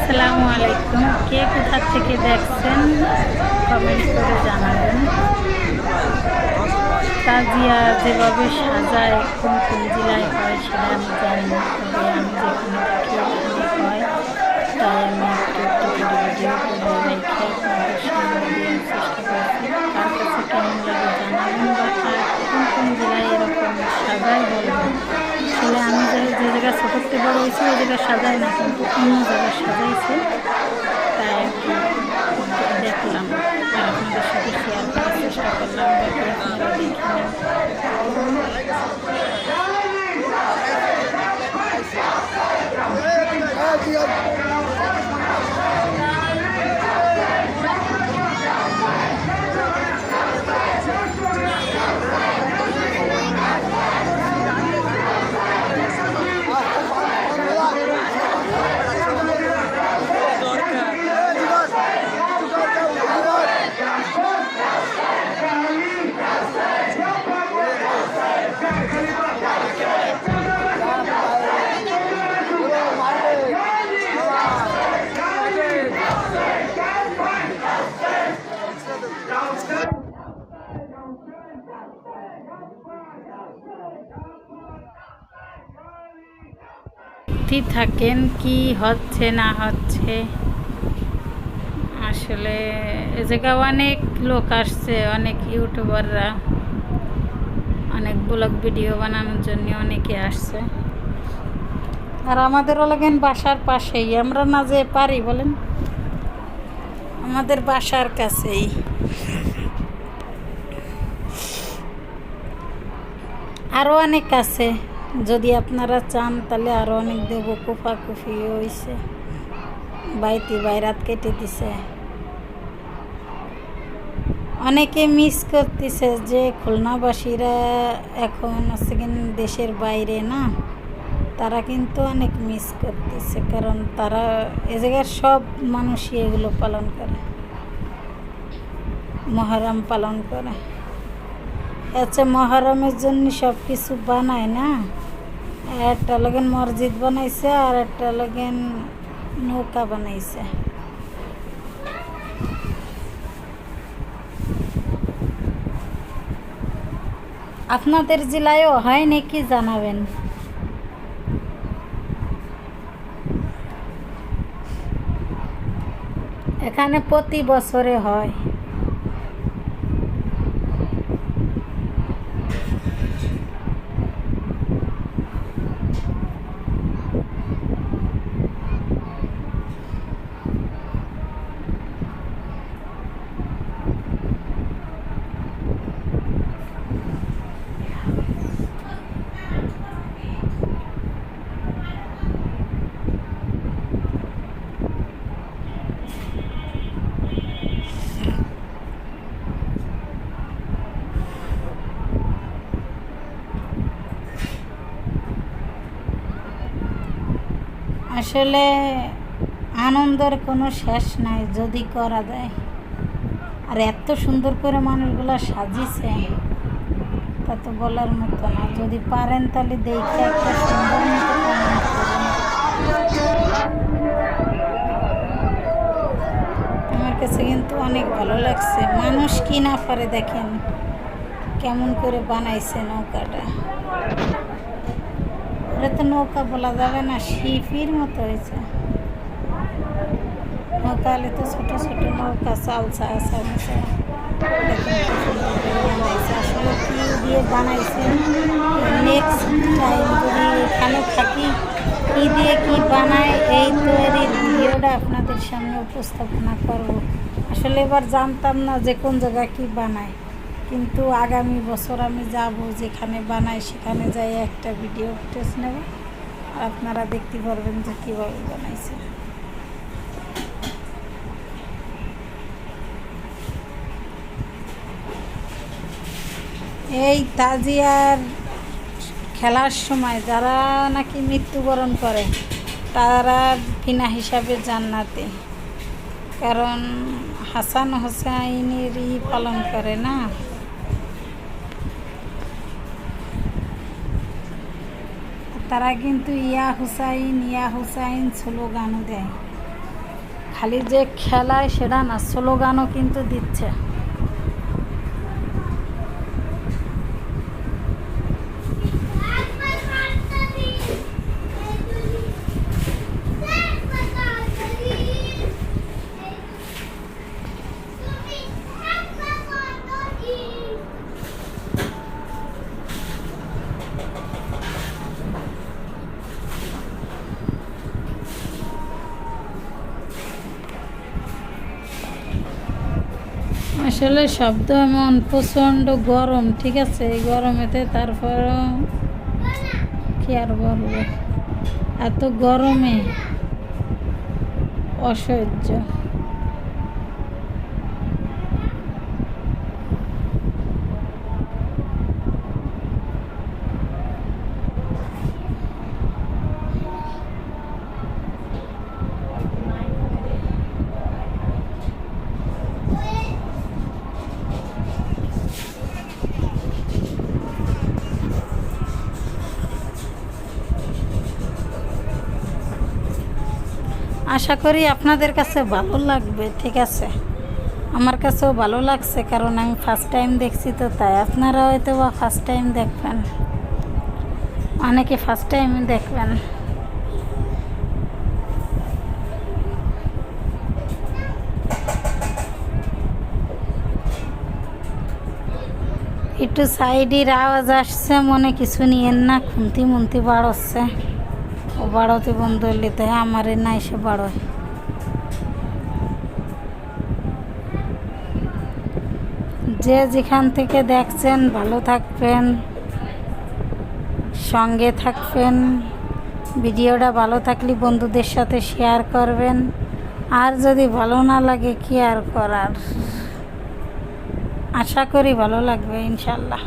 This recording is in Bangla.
আসসালামু আলাইকুম। কে কোথা থেকে দেখছেন কমেন্ট করে জানাবেন। তাজিয়া যেভাবে সাজায় কোন কোন জেলায় হয় সেটা আমি জানি না, তবে আমি যেখানে থাকি ওখানে হয়, তাই আমি একটু একটু করে ভিডিও করে রেখে আপনাদের সামনে দেওয়ার চেষ্টা করছি। কার কাছে কেমন লাগে জানাবেন, বা কোন কোন জেলায় এরকম সাজায় বলবেন। আসলে আমি যে জায়গায় ছোটোতে বড় হয়েছি ওই জায়গায় সাজায় না, কিন্তু অন্য জায়গায় সাজাইছে, তাই আর কি দেখলাম আর আপনাদের সাথে শেয়ার করার চেষ্টা করলাম, বাকি আপনারা দেখে নেন। থাকেন কি হচ্ছে না হচ্ছে। আসলে এ জায়গায় অনেক লোক আসছে, অনেক ইউটিউবাররা অনেক ব্লগ ভিডিও বানানোর জন্য অনেকে আসছে, আর আমাদেরও লাগেন বাসার পাশেই, আমরা না যে পারি বলেন, আমাদের বাসার কাছেই। আরও অনেক আছে, যদি আপনারা চান তাহলে আরও অনেক দেব। কুফি হয়েছে, বাইতি বাইরাত কেটে দিছে, অনেকে মিস করতেছে যে খুলনাবাসীরা এখন হচ্ছে দেশের বাইরে না, তারা কিন্তু অনেক মিস করতেছে, কারণ তারা এ জায়গার সব মানুষই এগুলো পালন করে, মহরম পালন করে। আচ্ছা, মহরমের জন্য সব কিছু বানায় না, একটা লগেন মসজিদ বানাইছে আর একটা লগেন নৌকা বানাইছে। আপনাদের জেলায়ও হয় নাকি জানাবেন। এখানে প্রতি বছরে হয়। আসলে আনন্দের কোনো শেষ নাই যদি করা যায়, আর এত সুন্দর করে মানুষগুলো সাজিয়েছে তা তো বলার মতো না। যদি পারেন তাহলে দেখে একটা সুন্দর মতো কমেন্ট করুন। আমার কাছে কিন্তু অনেক ভালো লাগছে। মানুষ কি না পারে দেখেন কেমন করে বানাইছে নৌকাটা। ওটা তো নৌকা বলা যাবে না, শিপির মতো হয়েছে। নৌকা হলে তো ছোটো ছোটো নৌকা চালসা বানাইছে। আসলে কি দিয়ে বানাইছে, নেক্সট টাইম যদি এখানে থাকি কী দিয়ে কী বানায় এই তৈরির ভিডিওটা আপনাদের সামনে উপস্থাপনা করব। আসলে এবার জানতাম না যে কোন জায়গায় কী বানায়, কিন্তু আগামী বছর আমি যাব যেখানে বানাই সেখানে যাই একটা ভিডিও ফুটেজ নেব, আর আপনারা দেখতে পারবেন যে কীভাবে বানাইছে। এই তাজিয়ার খেলার সময় যারা নাকি মৃত্যুবরণ করে তারা ফিনা হিসাবে জান্নাতে, কারণ হাসান হোসাইনের পালন করে না। তারা কিন্তু ইয়া হুসাইন স্লোগানও দেয়। খালি যে খেলায় সেটা না, স্লোগানও কিন্তু দিচ্ছে। আসলে শব্দ এমন প্রচণ্ড গরম, ঠিক আছে, এই গরমেতে তারপরও কি আর বলবো, এত গরমে অসহ্য। আশা করি আপনাদের কাছে ভালো লাগবে, ঠিক আছে। আমার কাছেও ভালো লাগছে, কারণ আমি ফার্স্ট টাইম দেখছি, তো তাই আপনারা হয়তো বা ফার্স্ট টাইম দেখবেন, অনেকে ফার্স্ট টাইম দেখবেন। একটু সাইডের আওয়াজ আসছে, মনে কিছু নিয়েন না, খুন্তি মুন্তি বাড়ছে, ও বাড়তে বন্ধ হলে তাই আমার না এসে বাড়োয়। যে যেখান থেকে দেখছেন ভালো থাকবেন, সঙ্গে থাকবেন। ভিডিওটা ভালো থাকলে বন্ধুদের সাথে শেয়ার করবেন, আর যদি ভালো না লাগে কি আর করার। আশা করি ভালো লাগবে ইনশাল্লাহ।